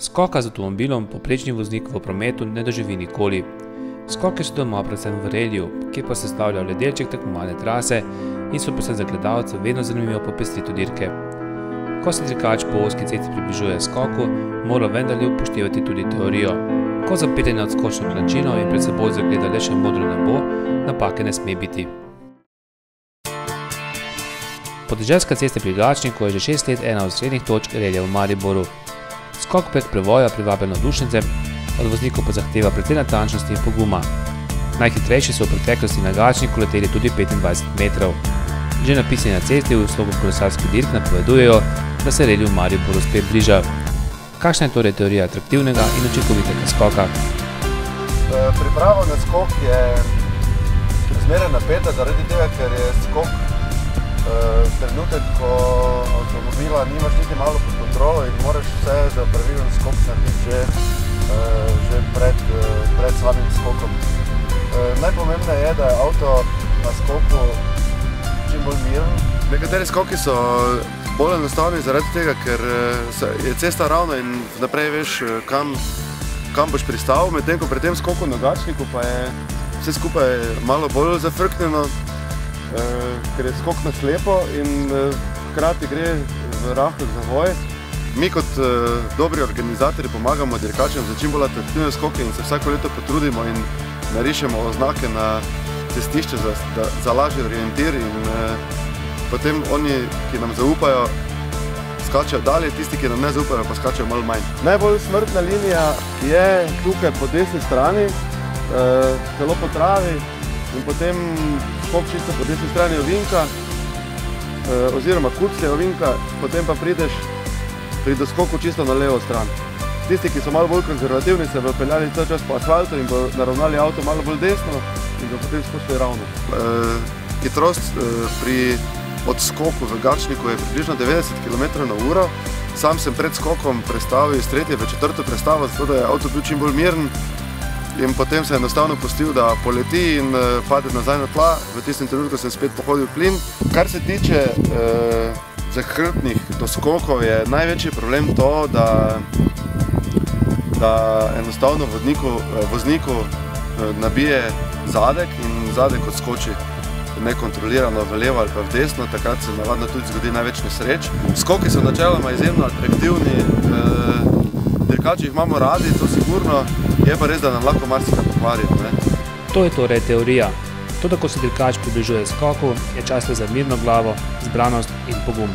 Skoka z avtomobilom povprečni voznik v prometu ne doživi nikoli. Skoke so doma predvsem v reliju, kjer pa sestavljajo le delček tekmovalne trase in so predvsem za gledalce vedno zanimivo popestritev dirke. Ko se dirkač po ozki cesti približuje skoku, mora vendarle upoštevati tudi teorijo. Ko zapete na odskočno klančino in pred seboj zagleda le še modro nebo, napake ne sme biti. Podeželska cesta pri Gračniku je že 6 let ena od srednjih točk relija v Mariboru. Skok prek prevoja privablja navdušence, od voznikov pa zahteva precej natančnosti in poguma. Najhitrejši so v preteklosti na Gračniku leteli tudi 25 metrov. Že napisani na cesti v slogu kolesarskih dirk napovedujejo, da se relij v Mariboru spet bliža. Kakšna je torej teorija atraktivnega in učinkovitega skoka? Priprava na skok je zmeraj napeta, zaradi tega, ker je skok trenutek, ko avtomobila nimaš niti malo pod kontrolo in moraš vse za pravilen skok narediti že pred samim skokom. Najpomembneje je, da je avto na skoku čim bolj miren. Nekateri skoki so bolj enostavni zaradi tega, ker je cesta ravna in naprej veš, kam boš pristal, medtem ko pri tem skoku na Gračniku pa je vse skupaj malo bolj zafrknjeno, ker je skok na slepo in hkrati gre v rahel zavoj. Mi kot dobri organizatorji pomagamo dirkačem za čim bolj atraktivne skoke in se vsako leto potrudimo in narišemo oznake na cestišče za lažji orientir in potem oni, ki nam zaupajo, skačejo dalje, tisti, ki nam ne zaupajo, pa skačejo malo manj. Najbolj smrtna linija je tukaj po desni strani, celo po travi in potem skok čisto po desni strani ovinka oziroma kuclje ovinka, potem pa prideš pri doskoku čisto na levo stran. Tisti, ki so malo bolj konzervativni, se bodo peljali cel čas po asfaltu in bodo naravnali avto malo bolj desno in ga potem spuščali ravno. Hitrost pri odskoku v Gračniku je približno 90 km/h. Sam sem pred skokom prestavil iz 3. v 4. prestavo, zato da je avto bil čim bolj miren in potem se enostavno pustil, da poleti in pade nazaj na tla. V tistem trenutku sem spet pohodil plin. Kar se tiče zahrbtnih doskokov, je največji problem to, da enostavno vozniku nabije zadek in zadek odskoči nekontrolirano v levo ali pa v desno, takrat se navadno tudi zgodi največ nesreč. Skoki so načeloma izjemno atraktivni, dirkači jih imamo radi, to sigurno, je pa res, da nam lahko marsikaj pokvarijo. To je torej teorija. Toda ko se dirkač približuje skoku, je čas le za mirno glavo, zbranost in pogum.